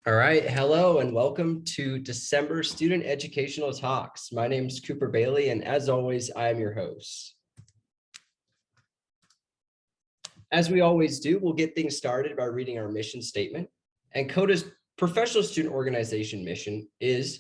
All right, hello and welcome to December Student Educational Talks. My name is Cooper Bailey, and as always, I am your host. As we always do, we'll get things started by reading our mission statement. And CODA's professional student organization mission is,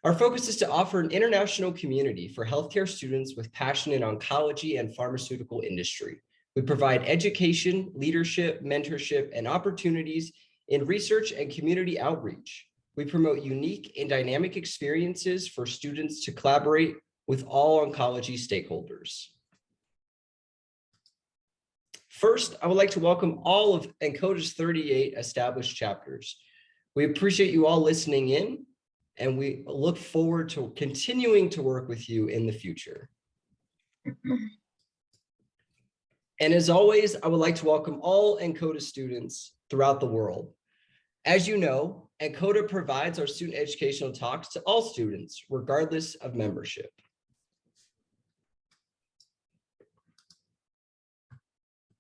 our focus is to offer an international community for healthcare students with passion in oncology and pharmaceutical industry. We provide education, leadership, mentorship, and opportunities in research and community outreach. We promote unique and dynamic experiences for students to collaborate with all oncology stakeholders. First, I would like to welcome all of CODA's 38 established chapters. We appreciate you all listening in, and we look forward to continuing to work with you in the future. And as always, I would like to welcome all CODA students throughout the world. As you know, CODA provides our student educational talks to all students, regardless of membership.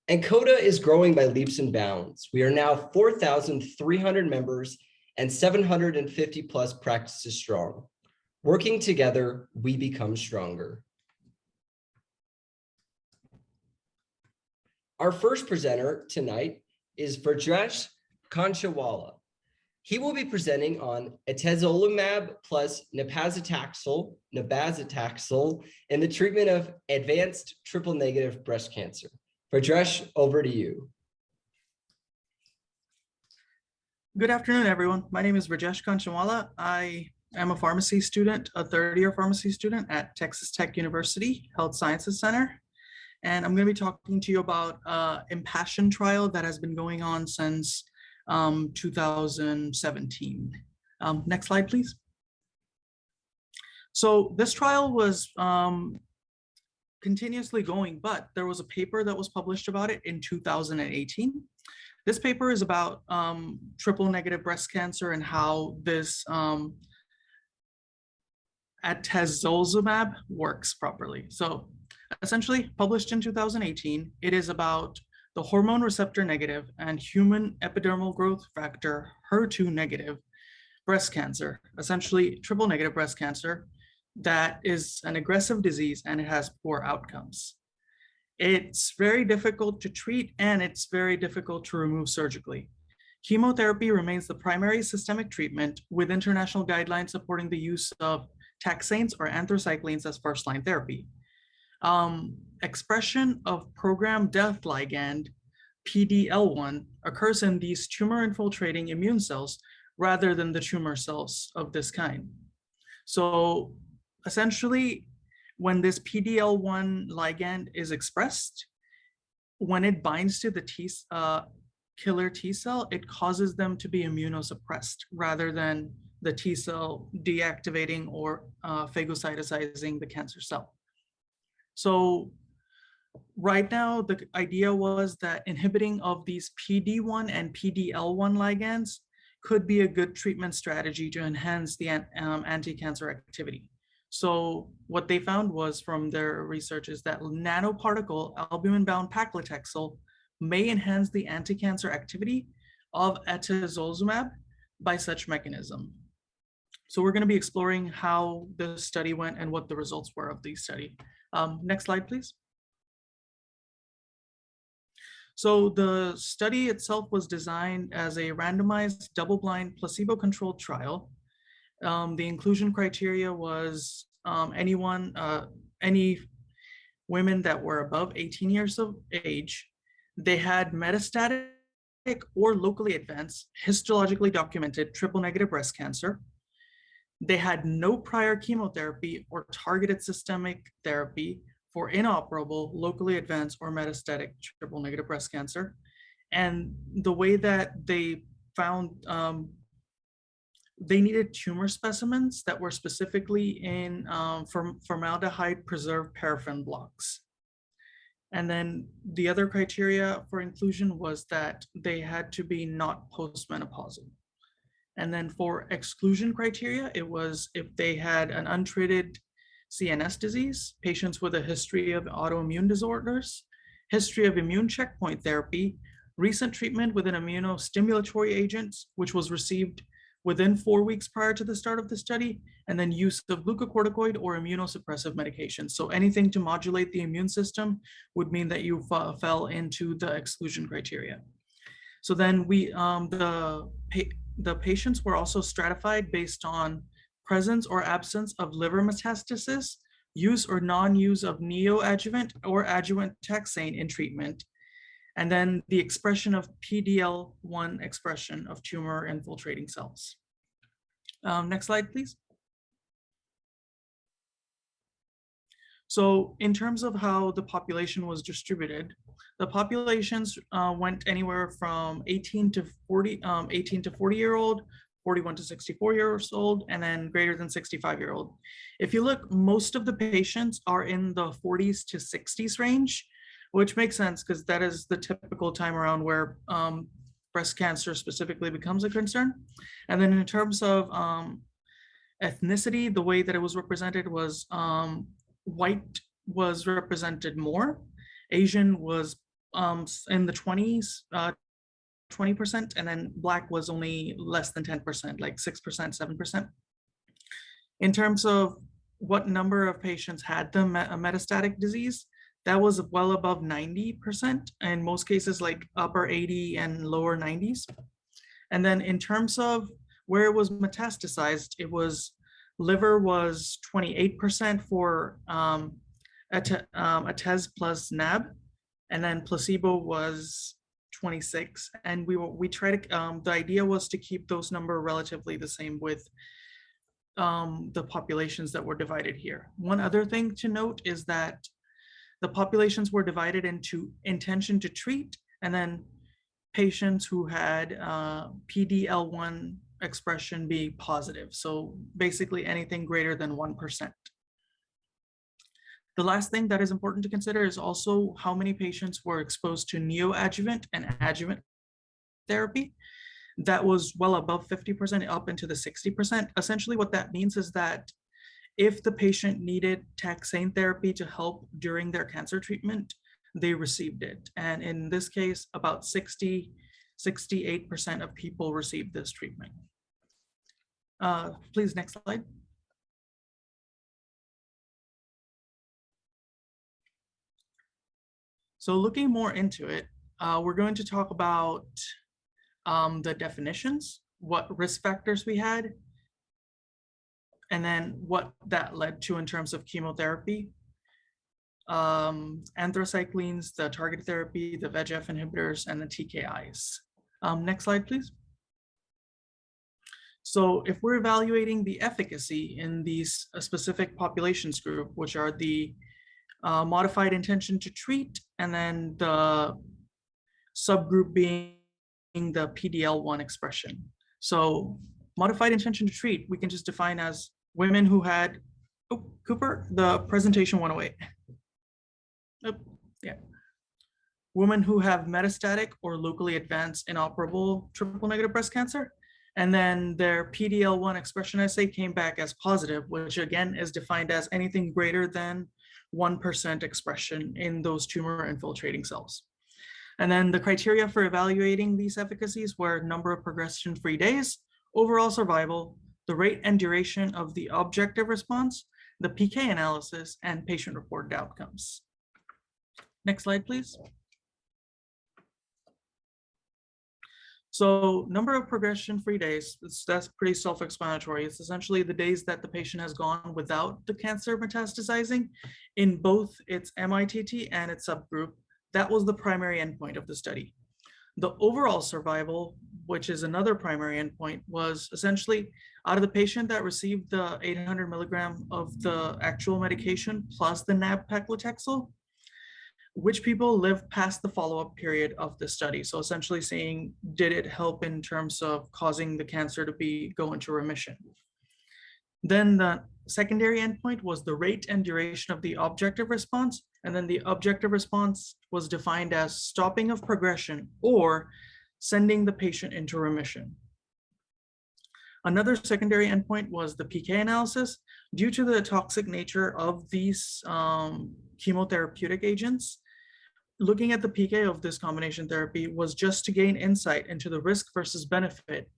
CODA is growing by leaps and bounds. We are now 4,300 members and 750 plus practices strong. Working together, we become stronger. Our first presenter tonight is Brajesh Kanchawala. He will be presenting on atezolizumab plus nab-paclitaxel in the treatment of advanced triple-negative breast cancer. Brajesh, over to you. Good afternoon, everyone. My name is Brajesh Kanchawala. I am a pharmacy student, a third-year pharmacy student at Texas Tech University Health Sciences Center. And I'm going to be talking to you about Impassion trial that has been going on since 2017. Next slide, please. So this trial was continuously going, but there was a paper that was published about it in 2018. This paper is about triple-negative breast cancer and how this atezolizumab works properly. So essentially published in 2018, it is about the hormone receptor negative and human epidermal growth factor HER2 negative breast cancer, essentially triple negative breast cancer, that is an aggressive disease and it has poor outcomes. It's very difficult to treat and it's very difficult to remove surgically. Chemotherapy remains the primary systemic treatment, with international guidelines supporting the use of taxanes or anthracyclines as first-line therapy. Expression of programmed death ligand, PD-L1, occurs in these tumor-infiltrating immune cells rather than the tumor cells of this kind. So essentially, when this PD-L1 ligand is expressed, when it binds to the killer T cell, it causes them to be immunosuppressed rather than the T cell deactivating or phagocytosizing the cancer cell. So right now, the idea was that inhibiting of these PD-1 and PD-L1 ligands could be a good treatment strategy to enhance the anti-cancer activity. So what they found was from their research is that nanoparticle albumin-bound paclitaxel may enhance the anti-cancer activity of atezolizumab by such mechanism. So we're going to be exploring how the study went and what the results were of the study. Next slide, please. So the study itself was designed as a randomized, double-blind, placebo-controlled trial. The inclusion criteria was any women that were above 18 years of age. They had metastatic or locally advanced, histologically documented triple-negative breast cancer. They had no prior chemotherapy or targeted systemic therapy for inoperable, locally advanced, or metastatic triple-negative breast cancer. And the way that they found they needed tumor specimens that were specifically in formaldehyde preserved paraffin blocks. And then the other criteria for inclusion was that they had to be not postmenopausal. And then for exclusion criteria, it was if they had an untreated CNS disease, patients with a history of autoimmune disorders, history of immune checkpoint therapy, recent treatment with an immunostimulatory agent, which was received within 4 weeks prior to the start of the study, and then use of glucocorticoid or immunosuppressive medication. So anything to modulate the immune system would mean that you fell into the exclusion criteria. So then the patients were also stratified based on presence or absence of liver metastasis, use or non-use of neoadjuvant or adjuvant taxane in treatment, and then the expression of PDL1 expression of tumor infiltrating cells. Next slide, please. So in terms of how the population was distributed, the populations went anywhere from 18 to 40-year-old, 41 to 64 years old, and then greater than 65-year-old. If you look, most of the patients are in the 40s to 60s range, which makes sense because that is the typical time around where breast cancer specifically becomes a concern. And then in terms of ethnicity, the way that it was represented was white was represented more, Asian was in the 20s, 20%, and then Black was only less than 10%, like 6%, 7%. In terms of what number of patients had the metastatic disease, that was well above 90%, in most cases like upper 80 and lower 90s. And then in terms of where it was metastasized, it was liver was 28% for ATEZ plus NAB, and then placebo was 26. And we try to, the idea was to keep those numbers relatively the same with the populations that were divided here. One other thing to note is that the populations were divided into intention to treat and then patients who had PDL1 expression be positive. So basically anything greater than 1%. The last thing that is important to consider is also how many patients were exposed to neoadjuvant and adjuvant therapy. That was well above 50%, up into the 60%. Essentially what that means is that if the patient needed taxane therapy to help during their cancer treatment, they received it. And in this case, about 68% of people received this treatment. Please, next slide. So looking more into it, we're going to talk about the definitions, what risk factors we had, and then what that led to in terms of chemotherapy, anthracyclines, the targeted therapy, the VEGF inhibitors, and the TKIs. Next slide, please. So if we're evaluating the efficacy in these specific populations group, which are the modified intention to treat, and then the subgroup being the PDL1 expression. So modified intention to treat, we can just define as women who had, oh, Cooper, the presentation 108. Oh, yeah. Women who have metastatic or locally advanced inoperable triple negative breast cancer. And then their PDL1 expression assay came back as positive, which again is defined as anything greater than 1% expression in those tumor infiltrating cells. And then the criteria for evaluating these efficacies were number of progression-free days, overall survival, the rate and duration of the objective response, the PK analysis, and patient-reported outcomes. Next slide, please. So number of progression-free days, that's pretty self-explanatory. It's essentially the days that the patient has gone without the cancer metastasizing in both its MITT and its subgroup. That was the primary endpoint of the study. The overall survival, which is another primary endpoint, was essentially out of the patient that received the 800 milligram of the actual medication plus the nab-paclitaxel, which people lived past the follow-up period of the study. So essentially saying, did it help in terms of causing the cancer to go into remission? Then the secondary endpoint was the rate and duration of the objective response. And then the objective response was defined as stopping of progression or sending the patient into remission. Another secondary endpoint was the PK analysis. Due to the toxic nature of these chemotherapeutic agents, looking at the PK of this combination therapy was just to gain insight into the risk versus benefit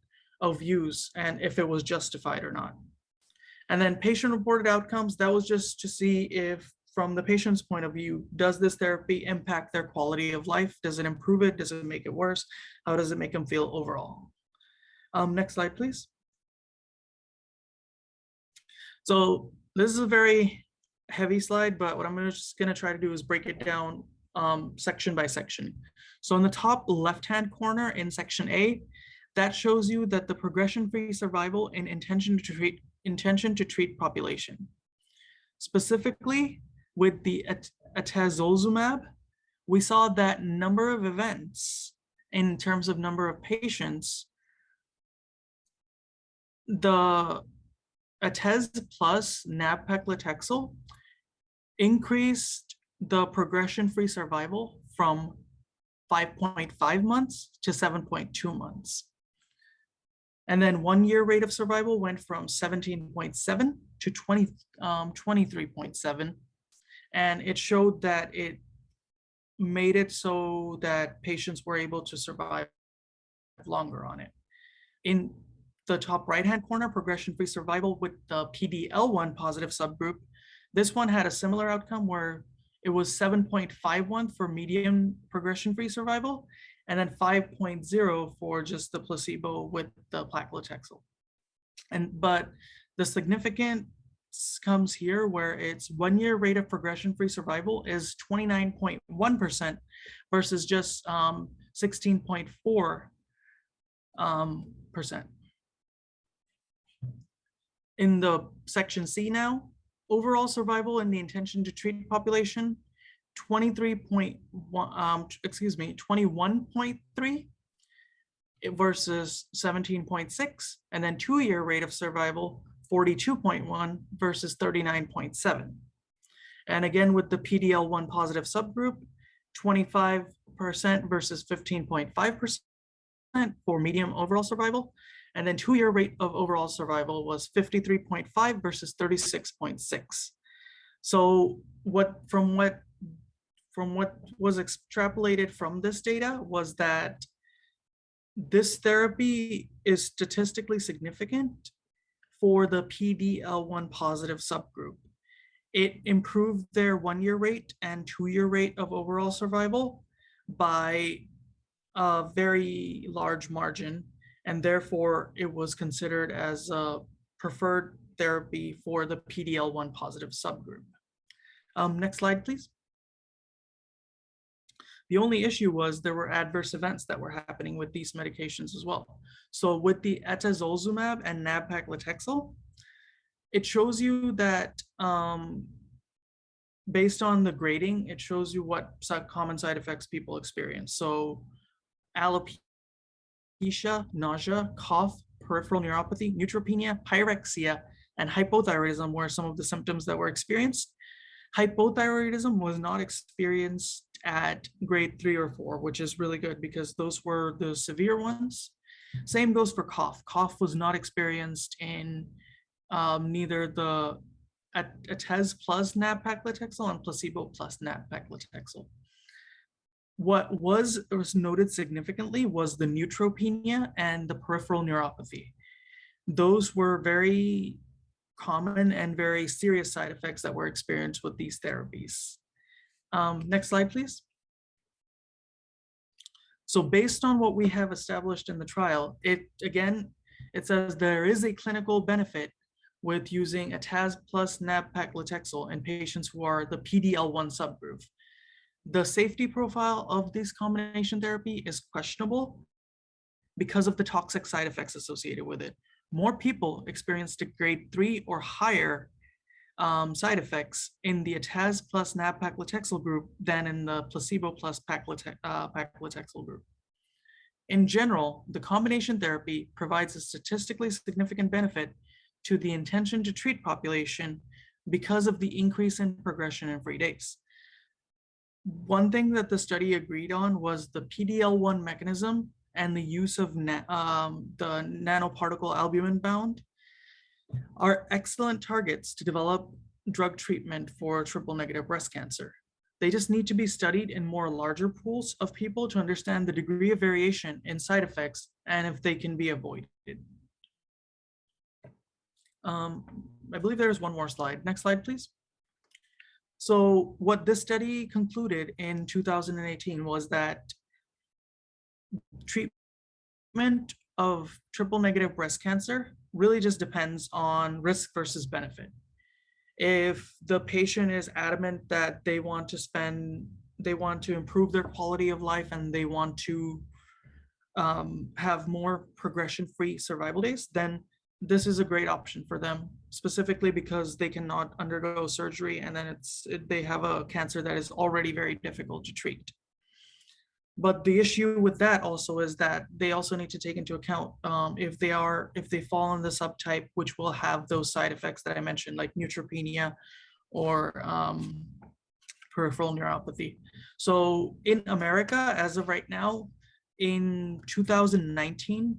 of use and if it was justified or not. And then patient-reported outcomes, that was just to see if, from the patient's point of view, does this therapy impact their quality of life? Does it improve it? Does it make it worse? How does it make them feel overall? Next slide, please. So this is a very heavy slide, but what I'm just going to try to do is break it down section by section. So in the top left-hand corner in section A, that shows you that the progression-free survival in intention to treat population. Specifically, with the atezolizumab, we saw that number of events in terms of number of patients, the atez plus nab-paclitaxel increased the progression-free survival from 5.5 months to 7.2 months. And then 1 year rate of survival went from 17.7 to 23.7. And it showed that it made it so that patients were able to survive longer on it. In the top right-hand corner, progression-free survival with the PD-L1 positive subgroup, this one had a similar outcome where it was 7.51 for median progression-free survival, and then 5.0 for just the placebo with the paclitaxel. But the significance comes here where its 1 year rate of progression-free survival is 29.1% versus just 16.4%. In the section C now, overall survival in the intention to treat population, 21.3 versus 17.6, and then 2 year rate of survival, 42.1 versus 39.7. And again, with the PD-L1 positive subgroup, 25% versus 15.5% for median overall survival. And then 2 year rate of overall survival was 53.5 versus 36.6. So from what was extrapolated from this data was that this therapy is statistically significant for the PD-L1 positive subgroup. It improved their 1 year rate and 2 year rate of overall survival by a very large margin, and therefore it was considered as a preferred therapy for the PD-L1 positive subgroup. Next slide, please. The only issue was there were adverse events that were happening with these medications as well. So with the atezolizumab and nab-paclitaxel, it shows you that based on the grading, it shows you what common side effects people experience. So alopecia, nausea, cough, peripheral neuropathy, neutropenia, pyrexia, and hypothyroidism were some of the symptoms that were experienced. Hypothyroidism was not experienced at grade 3 or 4, which is really good because those were the severe ones. Same goes for cough. Cough was not experienced in neither the atez plus nab-paclitaxel and placebo plus nab-paclitaxel. What was noted significantly was the neutropenia and the peripheral neuropathy. Those were very common and very serious side effects that were experienced with these therapies. Next slide, please. So based on what we have established in the trial, it says there is a clinical benefit with using ataz plus nab-paclitaxel in patients who are the PD-L1 subgroup. The safety profile of this combination therapy is questionable because of the toxic side effects associated with it. More people experienced a grade 3 or higher side effects in the ataz plus nab-paclitaxel group than in the placebo plus paclitaxel group. In general, the combination therapy provides a statistically significant benefit to the intention to treat population because of the increase in progression in free days. One thing that the study agreed on was the PD-L1 mechanism and the use of the nanoparticle albumin bound are excellent targets to develop drug treatment for triple negative breast cancer. They just need to be studied in more larger pools of people to understand the degree of variation in side effects and if they can be avoided. I believe there's one more slide. Next slide, please. So what this study concluded in 2018 was that treatment of triple negative breast cancer really just depends on risk versus benefit. If the patient is adamant that they want to improve their quality of life and they want to have more progression-free survival days, then this is a great option for them, specifically because they cannot undergo surgery and then they have a cancer that is already very difficult to treat. But the issue with that also is that they also need to take into account if they fall in the subtype, which will have those side effects that I mentioned, like neutropenia or peripheral neuropathy. So in America, as of right now, in 2019,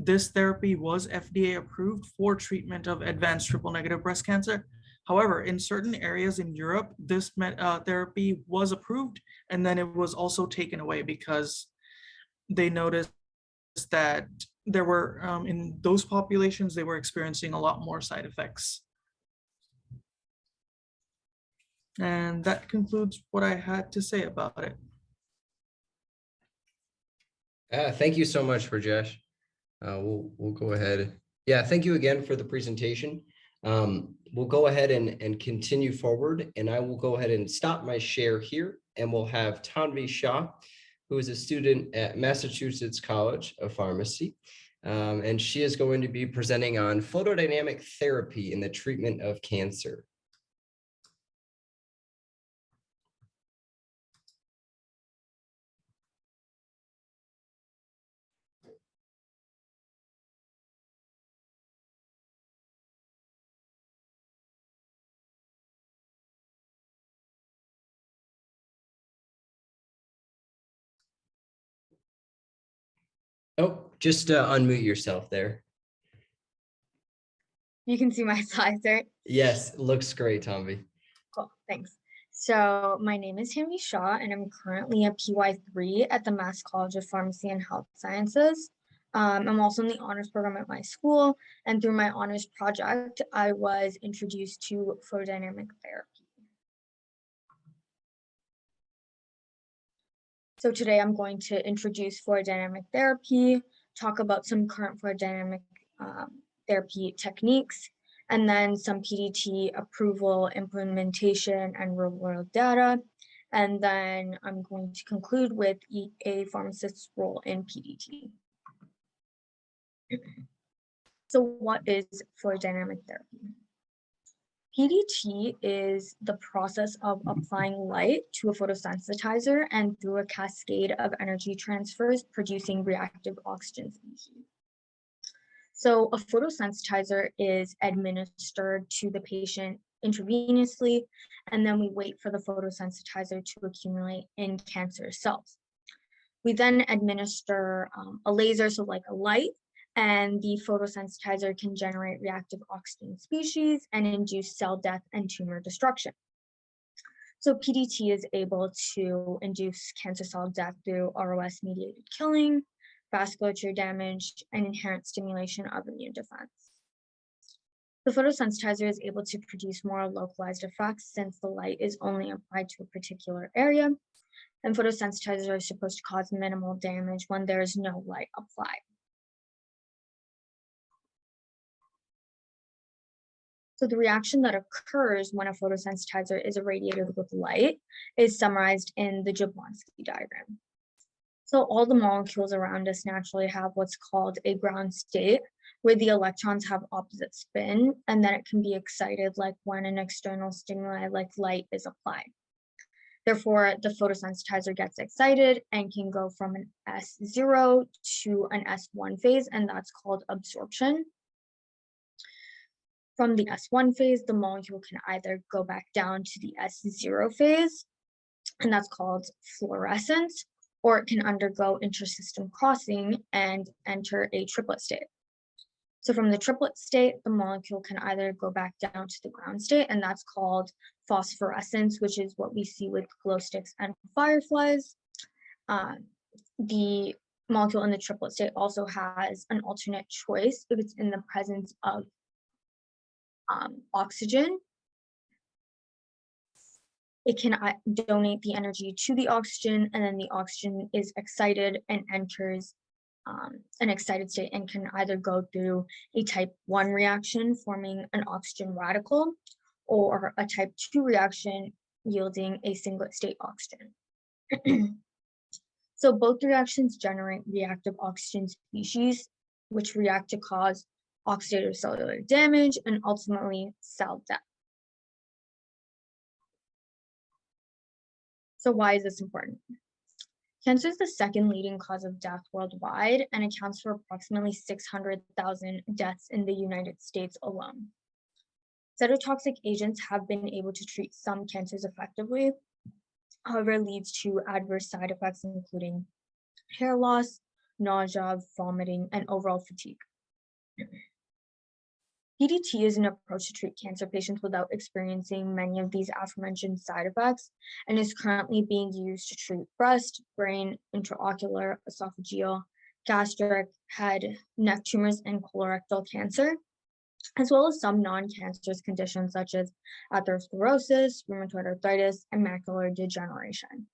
this therapy was FDA approved for treatment of advanced triple negative breast cancer. However, in certain areas in Europe, this therapy was approved and then it was also taken away because they noticed that there were, in those populations, they were experiencing a lot more side effects. And that concludes what I had to say about it. Thank you so much, Rajesh. We'll go ahead. Yeah, thank you again for the presentation. We'll go ahead and continue forward, and I will go ahead and stop my share here, and we'll have Tanvi Shah, who is a student at Massachusetts College of Pharmacy, and she is going to be presenting on photodynamic therapy in the treatment of cancer. Oh, just unmute yourself there. You can see my slides, right? Yes, looks great, Tanvi. Cool, thanks. So my name is Tanvi Shah, and I'm currently a PY3 at the Mass College of Pharmacy and Health Sciences. I'm also in the honors program at my school, and through my honors project, I was introduced to photodynamic therapy. So today I'm going to introduce photodynamic therapy, talk about some current photodynamic therapy techniques, and then some PDT approval, implementation, and real-world data. And then I'm going to conclude with a pharmacist's role in PDT. So what is photodynamic therapy? PDT is the process of applying light to a photosensitizer and through a cascade of energy transfers producing reactive oxygen species. So a photosensitizer is administered to the patient intravenously, and then we wait for the photosensitizer to accumulate in cancer cells. We then administer a laser, so like a light, and the photosensitizer can generate reactive oxygen species and induce cell death and tumor destruction. So PDT is able to induce cancer cell death through ROS-mediated killing, vasculature damage, and inherent stimulation of immune defense. The photosensitizer is able to produce more localized effects since the light is only applied to a particular area, and photosensitizers are supposed to cause minimal damage when there is no light applied. So the reaction that occurs when a photosensitizer is irradiated with light is summarized in the Jablonski diagram. So all the molecules around us naturally have what's called a ground state, where the electrons have opposite spin, and then it can be excited like when an external stimuli like light is applied. Therefore, the photosensitizer gets excited and can go from an S0 to an S1 phase, and that's called absorption. From the S1 phase, the molecule can either go back down to the S0 phase, and that's called fluorescence, or it can undergo intersystem crossing and enter a triplet state. So from the triplet state, the molecule can either go back down to the ground state, and that's called phosphorescence, which is what we see with glow sticks and fireflies. The molecule in the triplet state also has an alternate choice if it's in the presence of oxygen. It can donate the energy to the oxygen, and then the oxygen is excited and enters an excited state and can either go through a type 1 reaction forming an oxygen radical, or a type 2 reaction yielding a singlet state oxygen. So both reactions generate reactive oxygen species, which react to cause oxidative cellular damage and ultimately cell death. So why is this important? Cancer is the second leading cause of death worldwide and accounts for approximately 600,000 deaths in the United States alone. Cytotoxic agents have been able to treat some cancers effectively, however, it leads to adverse side effects including hair loss, nausea, vomiting, and overall fatigue. PDT is an approach to treat cancer patients without experiencing many of these aforementioned side effects, and is currently being used to treat breast, brain, intraocular, esophageal, gastric, head, neck tumors, and colorectal cancer, as well as some non-cancerous conditions such as atherosclerosis, rheumatoid arthritis, and macular degeneration.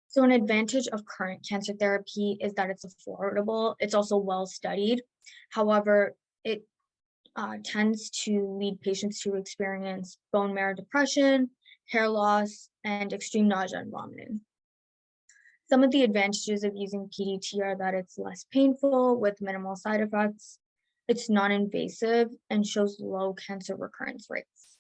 So an advantage of current cancer therapy is that it's affordable. It's also well studied. However, it tends to lead patients to experience bone marrow depression, hair loss, and extreme nausea and vomiting. Some of the advantages of using PDT are that it's less painful with minimal side effects, it's non-invasive, and shows low cancer recurrence rates.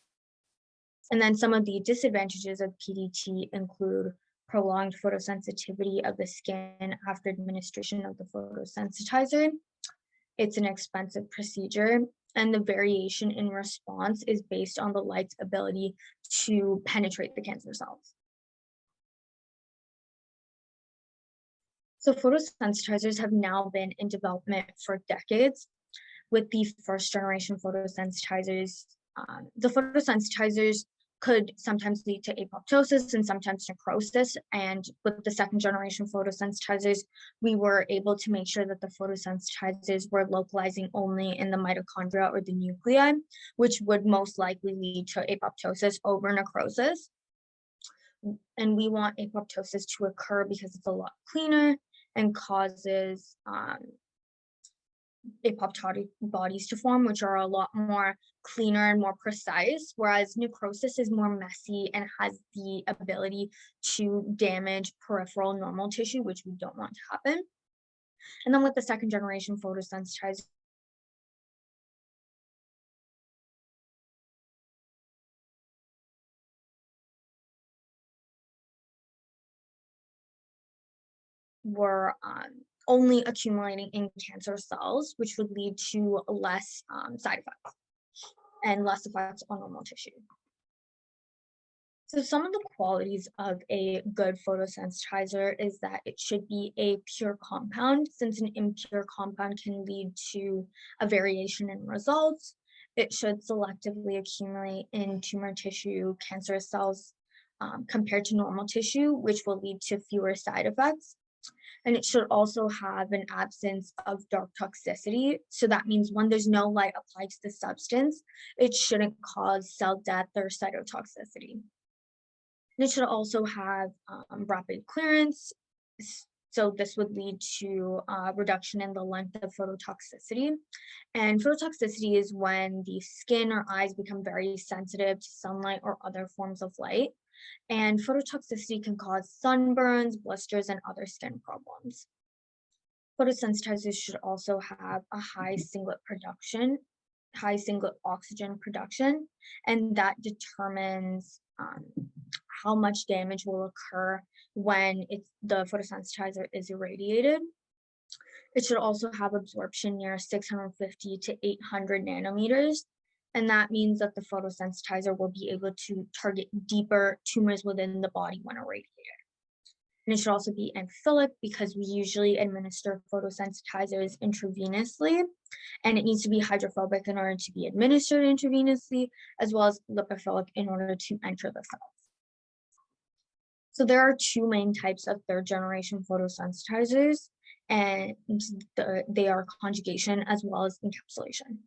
And then some of the disadvantages of PDT include prolonged photosensitivity of the skin after administration of the photosensitizer. It's an expensive procedure, and the variation in response is based on the light's ability to penetrate the cancer cells. So photosensitizers have now been in development for decades. With the first generation photosensitizers, the photosensitizers could sometimes lead to apoptosis and sometimes necrosis. And with the second generation photosensitizers, we were able to make sure that the photosensitizers were localizing only in the mitochondria or the nuclei, which would most likely lead to apoptosis over necrosis. And we want apoptosis to occur because it's a lot cleaner and causes apoptotic bodies to form, which are a lot more cleaner and more precise, whereas necrosis is more messy and has the ability to damage peripheral normal tissue, which we don't want to happen. And then with the second generation photosensitizer, were only accumulating in cancer cells, which would lead to less side effects and less effects on normal tissue. So some of the qualities of a good photosensitizer is that it should be a pure compound, since an impure compound can lead to a variation in results. It should selectively accumulate in tumor tissue, cancerous cells, compared to normal tissue, which will lead to fewer side effects. And it should also have an absence of dark toxicity. So that means when there's no light applied to the substance, it shouldn't cause cell death or cytotoxicity. And it should also have rapid clearance. So this would lead to reduction in the length of phototoxicity. And phototoxicity is when the skin or eyes become very sensitive to sunlight or other forms of light. And phototoxicity can cause sunburns, blisters, and other skin problems. Photosensitizers should also have a high singlet oxygen production, and that determines how much damage will occur when the photosensitizer is irradiated. It should also have absorption near 650 to 800 nanometers. And that means that the photosensitizer will be able to target deeper tumors within the body when irradiated. And it should also be amphiphilic because we usually administer photosensitizers intravenously, and it needs to be hydrophobic in order to be administered intravenously, as well as lipophilic in order to enter the cells. So there are two main types of third generation photosensitizers, and they are conjugation as well as encapsulation.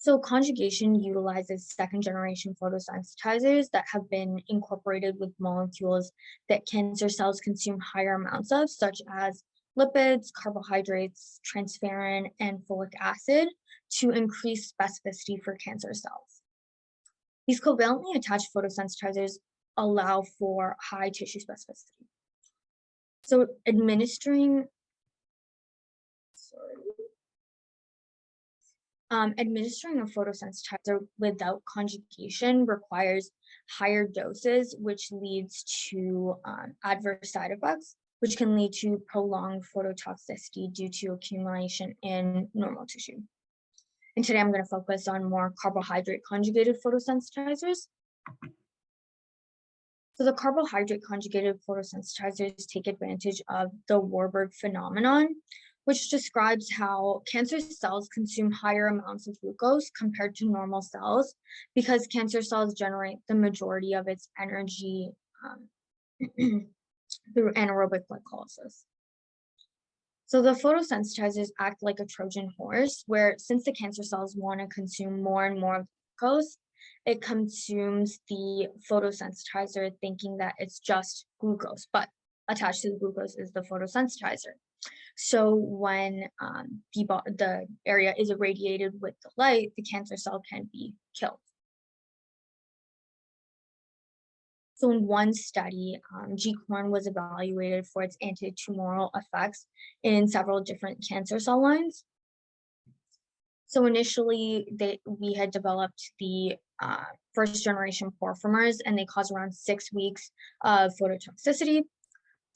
So conjugation utilizes second generation photosensitizers that have been incorporated with molecules that cancer cells consume higher amounts of, such as lipids, carbohydrates, transferrin, and folic acid to increase specificity for cancer cells. These covalently attached photosensitizers allow for high tissue specificity. So administering a photosensitizer without conjugation requires higher doses, which leads to adverse side effects, which can lead to prolonged phototoxicity due to accumulation in normal tissue. And today I'm going to focus on more carbohydrate conjugated photosensitizers. So the carbohydrate conjugated photosensitizers take advantage of the Warburg phenomenon, which describes how cancer cells consume higher amounts of glucose compared to normal cells because cancer cells generate the majority of its energy through anaerobic glycolysis. So the photosensitizers act like a Trojan horse, where since the cancer cells want to consume more and more glucose, it consumes the photosensitizer thinking that it's just glucose, but attached to the glucose is the photosensitizer. So when the area is irradiated with the light, the cancer cell can be killed. So in one study, G-corn was evaluated for its anti-tumoral effects in several different cancer cell lines. So initially, we had developed the first generation porphyromers, and they cause around 6 weeks of phototoxicity.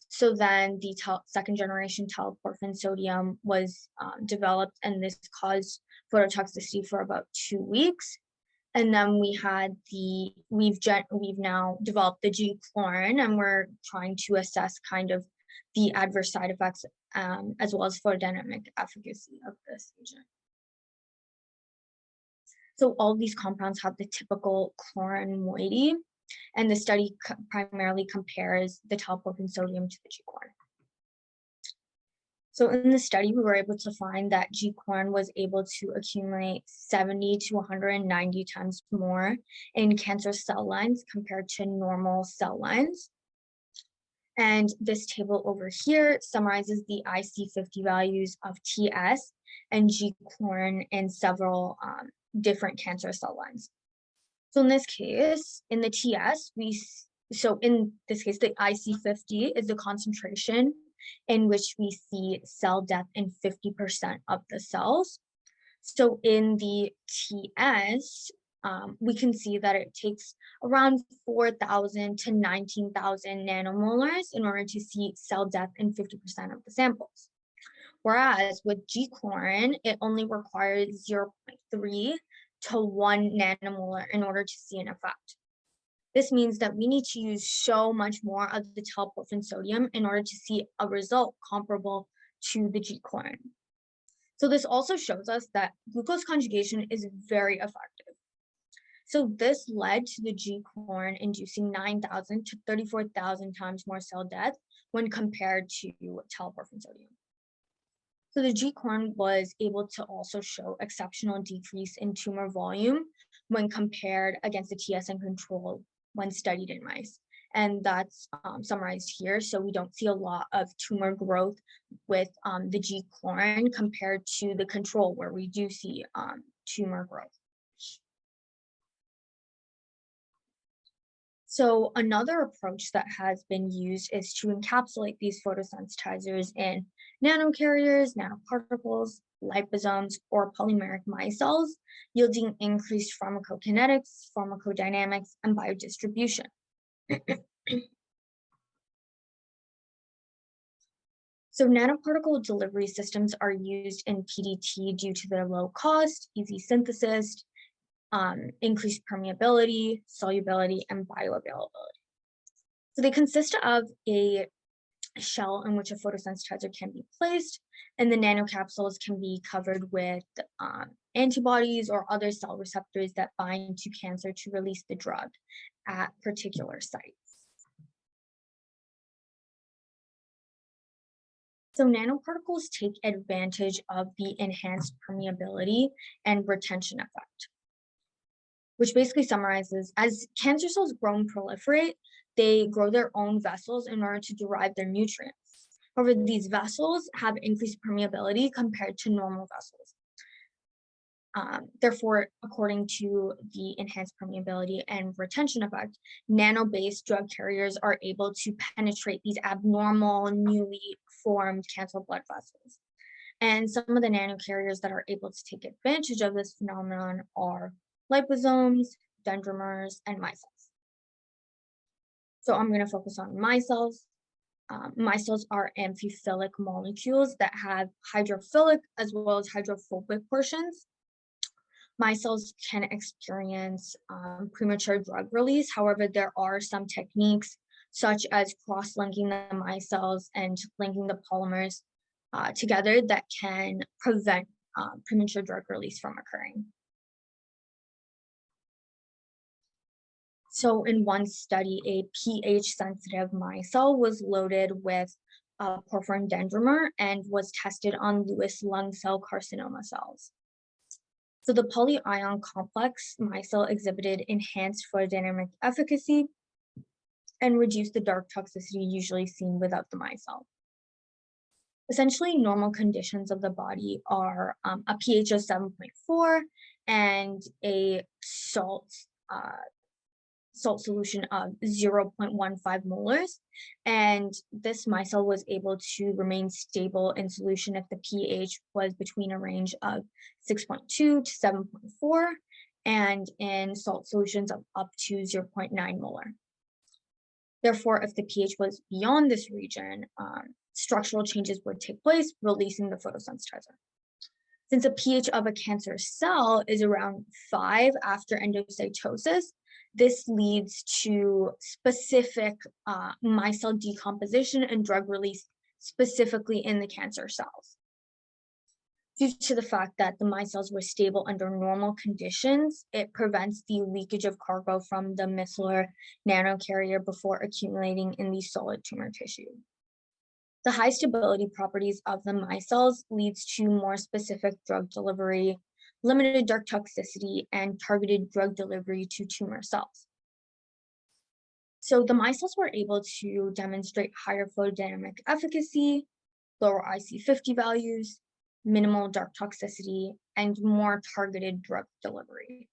So then the second generation teleporphin sodium was developed, and this caused phototoxicity for about 2 weeks. And then we've now developed the G-chlorin, and we're trying to assess kind of the adverse side effects as well as photodynamic efficacy of this agent. So all these compounds have the typical chlorin moiety, and the study primarily compares the teleporphin sodium to the G-chlorin. So in the study, we were able to find that G-chlorin was able to accumulate 70 to 190 times more in cancer cell lines compared to normal cell lines. And this table over here summarizes the IC50 values of TS and G-chlorin in several different cancer cell lines. So in this case, in the TS, the IC50 is the concentration in which we see cell death in 50% of the cells. So in the TS, we can see that it takes around 4,000 to 19,000 nanomolars in order to see cell death in 50% of the samples. Whereas with G-chlorin, it only requires 0.3 to 1 nanomolar in order to see an effect. This means that we need to use so much more of the teleporphin sodium in order to see a result comparable to the G-chlorin. So this also shows us that glucose conjugation is very effective. So this led to the G-chlorin inducing 9,000 to 34,000 times more cell death when compared to teleporphin sodium. So the G-chlorin was able to also show exceptional decrease in tumor volume when compared against the TSN control when studied in mice. And that's summarized here. So we don't see a lot of tumor growth with the G-chlorin compared to the control where we do see tumor growth. So another approach that has been used is to encapsulate these photosensitizers in nanocarriers, nanoparticles, liposomes, or polymeric micelles, yielding increased pharmacokinetics, pharmacodynamics, and biodistribution. So nanoparticle delivery systems are used in PDT due to their low cost, easy synthesis, increased permeability, solubility, and bioavailability. So they consist of a shell in which a photosensitizer can be placed, and the nanocapsules can be covered with antibodies or other cell receptors that bind to cancer to release the drug at particular sites. So nanoparticles take advantage of the enhanced permeability and retention effect, which basically summarizes, as cancer cells grow and proliferate, they grow their own vessels in order to derive their nutrients. However, these vessels have increased permeability compared to normal vessels. Therefore, according to the enhanced permeability and retention effect, nano-based drug carriers are able to penetrate these abnormal, newly formed cancer blood vessels. And some of the nanocarriers that are able to take advantage of this phenomenon are liposomes, dendrimers, and micelles. So I'm going to focus on micelles. Micelles are amphiphilic molecules that have hydrophilic as well as hydrophobic portions. Micelles can experience premature drug release. However, there are some techniques such as cross-linking the micelles and linking the polymers together that can prevent premature drug release from occurring. So in one study, a pH-sensitive micelle was loaded with porphyrin dendrimer and was tested on Lewis lung cell carcinoma cells. So the polyion complex micelle exhibited enhanced photodynamic efficacy and reduced the dark toxicity usually seen without the micelle. Essentially, normal conditions of the body are a pH of 7.4 and a salt solution of 0.15 molars. And this micelle was able to remain stable in solution if the pH was between a range of 6.2 to 7.4, and in salt solutions of up to 0.9 molar. Therefore, if the pH was beyond this region, structural changes would take place, releasing the photosensitizer. Since the pH of a cancer cell is around 5 after endocytosis, this leads to specific micelle decomposition and drug release specifically in the cancer cells. Due to the fact that the micelles were stable under normal conditions, it prevents the leakage of cargo from the micellar nanocarrier before accumulating in the solid tumor tissue. The high stability properties of the micelles leads to more specific drug delivery, limited dark toxicity, and targeted drug delivery to tumor cells. So the micelles were able to demonstrate higher photodynamic efficacy, lower IC50 values, minimal dark toxicity, and more targeted drug delivery.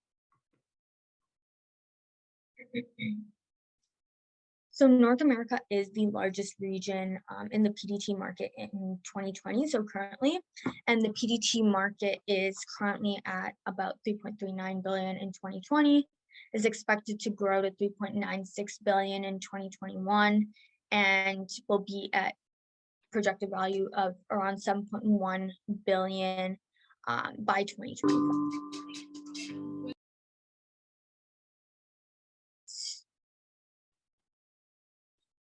So North America is the largest region in the PDT market in 2020, so currently, and the PDT market is currently at about 3.39 billion in 2020, is expected to grow to 3.96 billion in 2021, and will be at projected value of around 7.1 billion by 2025.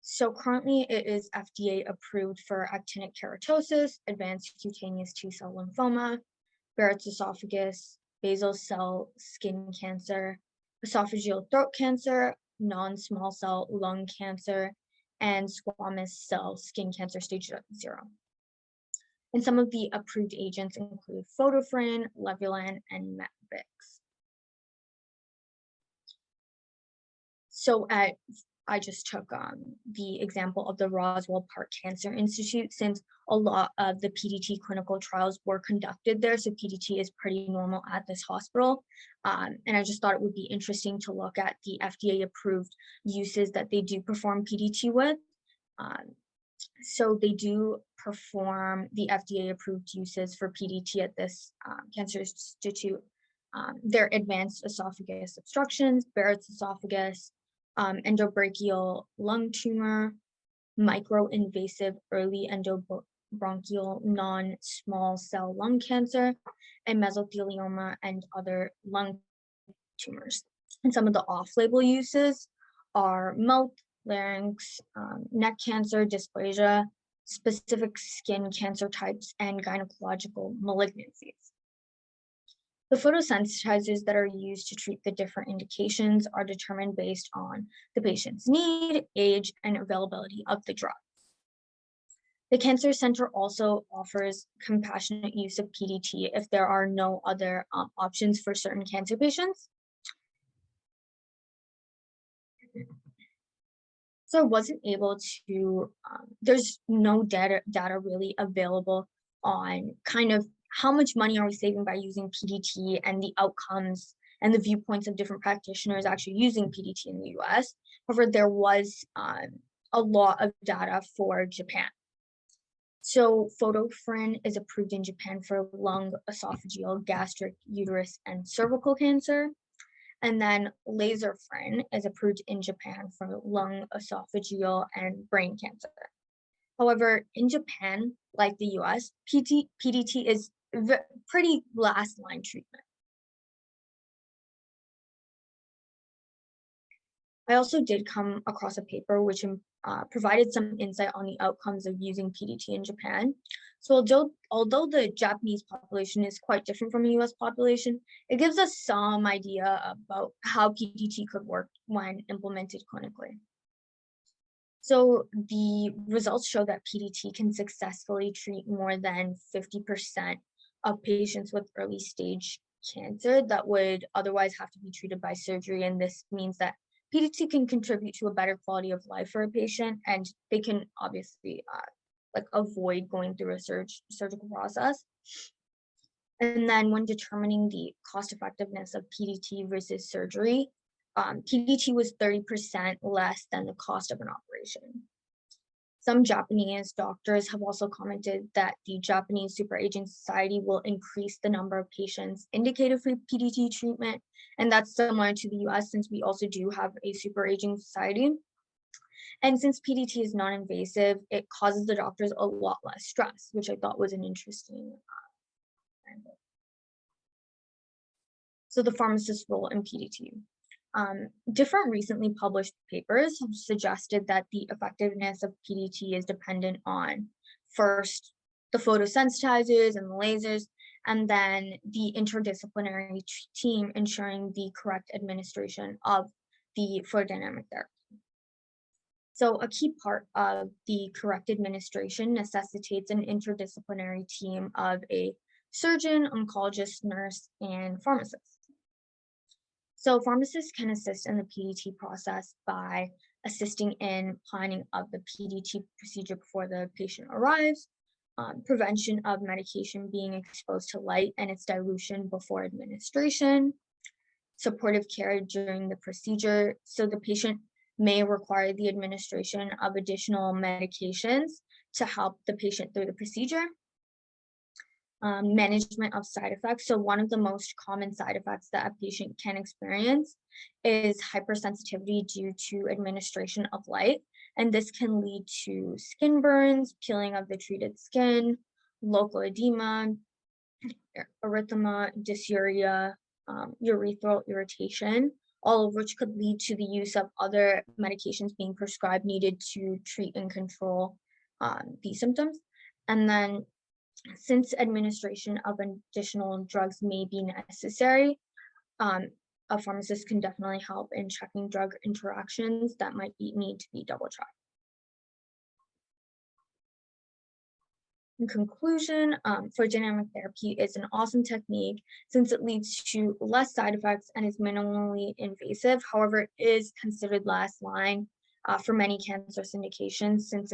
So currently it is FDA approved for actinic keratosis, advanced cutaneous T-cell lymphoma, Barrett's esophagus, basal cell skin cancer, esophageal throat cancer, non-small cell lung cancer, and squamous cell skin cancer stage 0. And some of the approved agents include photofrin, Levulan, and Metvix. So I just took the example of the Roswell Park Cancer Institute, since a lot of the PDT clinical trials were conducted there. So PDT is pretty normal at this hospital. And I just thought it would be interesting to look at the FDA approved uses that they do perform PDT with. So they do perform the FDA approved uses for PDT at this cancer institute. They're advanced esophagus obstructions, Barrett's esophagus, endobrachial lung tumor, microinvasive early endobronchial non-small cell lung cancer, and mesothelioma and other lung tumors. And some of the off-label uses are mouth, larynx, neck cancer, dysplasia, specific skin cancer types, and gynecological malignancies. The photosensitizers that are used to treat the different indications are determined based on the patient's need, age, and availability of the drug. The Cancer Center also offers compassionate use of PDT if there are no other options for certain cancer patients. So I wasn't able to, there's no data really available on kind of how much money are we saving by using PDT and the outcomes and the viewpoints of different practitioners actually using PDT in the US. However, there was a lot of data for Japan. So photofrin is approved in Japan for lung, esophageal, gastric, uterus, and cervical cancer. And then laserfrin is approved in Japan for lung, esophageal, and brain cancer. However, in Japan, like the US, PDT is pretty last line treatment. I also did come across a paper which provided some insight on the outcomes of using PDT in Japan. So although the Japanese population is quite different from the US population, it gives us some idea about how PDT could work when implemented clinically. So the results show that PDT can successfully treat more than 50% of patients with early stage cancer that would otherwise have to be treated by surgery. And this means that PDT can contribute to a better quality of life for a patient, and they can obviously avoid going through a surgical process. And then when determining the cost effectiveness of PDT versus surgery, PDT was 30% less than the cost of an operation. Some Japanese doctors have also commented that the Japanese Super Aging Society will increase the number of patients indicated for PDT treatment. And that's similar to the US, since we also do have a Super Aging Society. And since PDT is non-invasive, it causes the doctors a lot less stress, which I thought was an interesting angle. So the pharmacist's role in PDT. Different recently published papers have suggested that the effectiveness of PDT is dependent on, first, the photosensitizers and the lasers, and then the interdisciplinary team ensuring the correct administration of the photodynamic therapy. So a key part of the correct administration necessitates an interdisciplinary team of a surgeon, oncologist, nurse, and pharmacist. So pharmacists can assist in the PDT process by assisting in planning of the PDT procedure before the patient arrives, prevention of medication being exposed to light and its dilution before administration, supportive care during the procedure. So the patient may require the administration of additional medications to help the patient through the procedure. Management of side effects. So one of the most common side effects that a patient can experience is hypersensitivity due to administration of light. And this can lead to skin burns, peeling of the treated skin, local edema, erythema, dysuria, urethral irritation, all of which could lead to the use of other medications being prescribed needed to treat and control these symptoms. And then since administration of additional drugs may be necessary, a pharmacist can definitely help in checking drug interactions that might need to be double checked. In conclusion, photodynamic therapy is an awesome technique since it leads to less side effects and is minimally invasive. However, it is considered last line for many cancer indications, since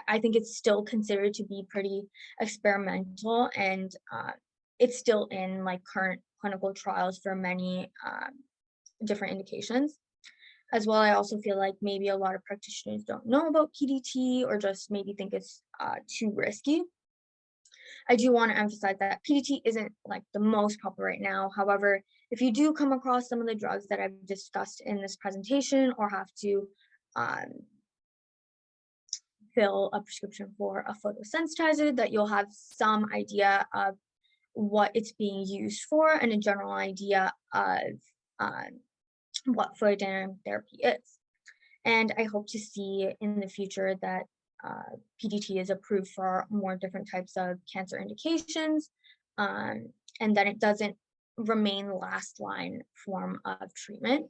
I think it's still considered to be pretty experimental, and it's still in current clinical trials for many different indications. As well, I also feel like maybe a lot of practitioners don't know about PDT or just maybe think it's too risky. I do want to emphasize that PDT isn't the most popular right now. However, if you do come across some of the drugs that I've discussed in this presentation or have to fill a prescription for a photosensitizer, that you'll have some idea of what it's being used for and a general idea of what photodynamic therapy is. And I hope to see in the future that PDT is approved for more different types of cancer indications, and that it doesn't remain last line form of treatment.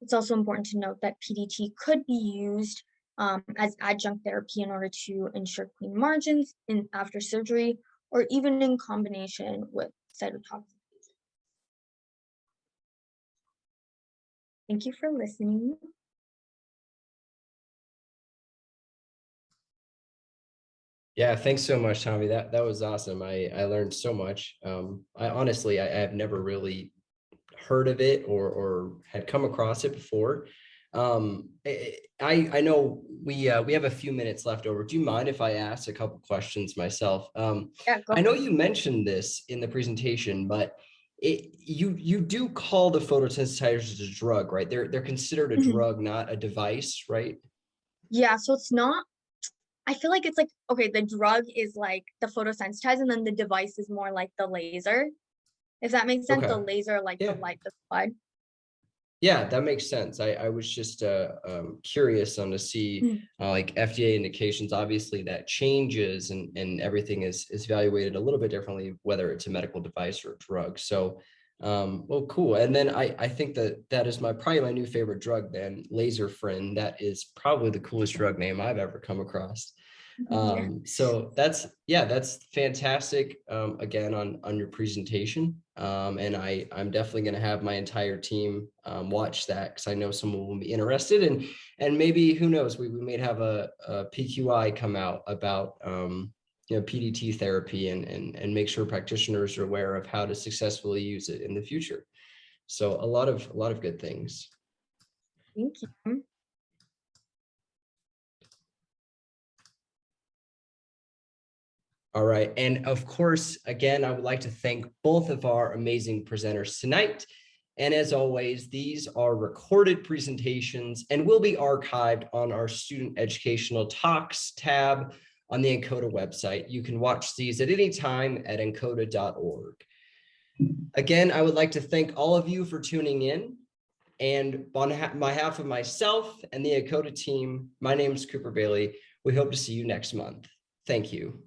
It's also important to note that PDT could be used as adjunct therapy in order to ensure clean margins after surgery, or even in combination with cytotoxic agents. Thank you for listening. Yeah, thanks so much, Tommy. That was awesome. I learned so much. I honestly, I have never really heard of it or had come across it before. I know we have a few minutes left over. Do you mind if I ask a couple questions myself? Yeah, go I know ahead. you mentioned this in the presentation, but you do call the photosensitizers a drug, right? They're considered a Mhm. drug, not a device, right? Yeah, so it's not, I feel like it's like, okay, the drug is like the photosensitizer, and then the device is more like the laser. If that makes sense, the Okay. laser, like the Yeah. light, the blood. Yeah, that makes sense. I was just curious on to see Mhm. like FDA indications. Obviously, that changes and everything is evaluated a little bit differently, whether it's a medical device or a drug. So, well, cool. And then I think that is probably my new favorite drug. Then Laser Friend. That is probably the coolest drug name I've ever come across. Yeah, So that's fantastic. Again, on your presentation. And I'm definitely going to have my entire team watch that, because I know someone will be interested, and maybe, who knows, we may have a PQI come out about PDT therapy, and make sure practitioners are aware of how to successfully use it in the future. So a lot of good things. thank you. All right. And of course, again, I would like to thank both of our amazing presenters tonight. And as always, these are recorded presentations and will be archived on our Student Educational Talks tab on the Encoda website. You can watch these at any time at encoda.org. Again, I would like to thank all of you for tuning in. And on behalf of myself and the Encoda team, my name is Cooper Bailey. We hope to see you next month. Thank you.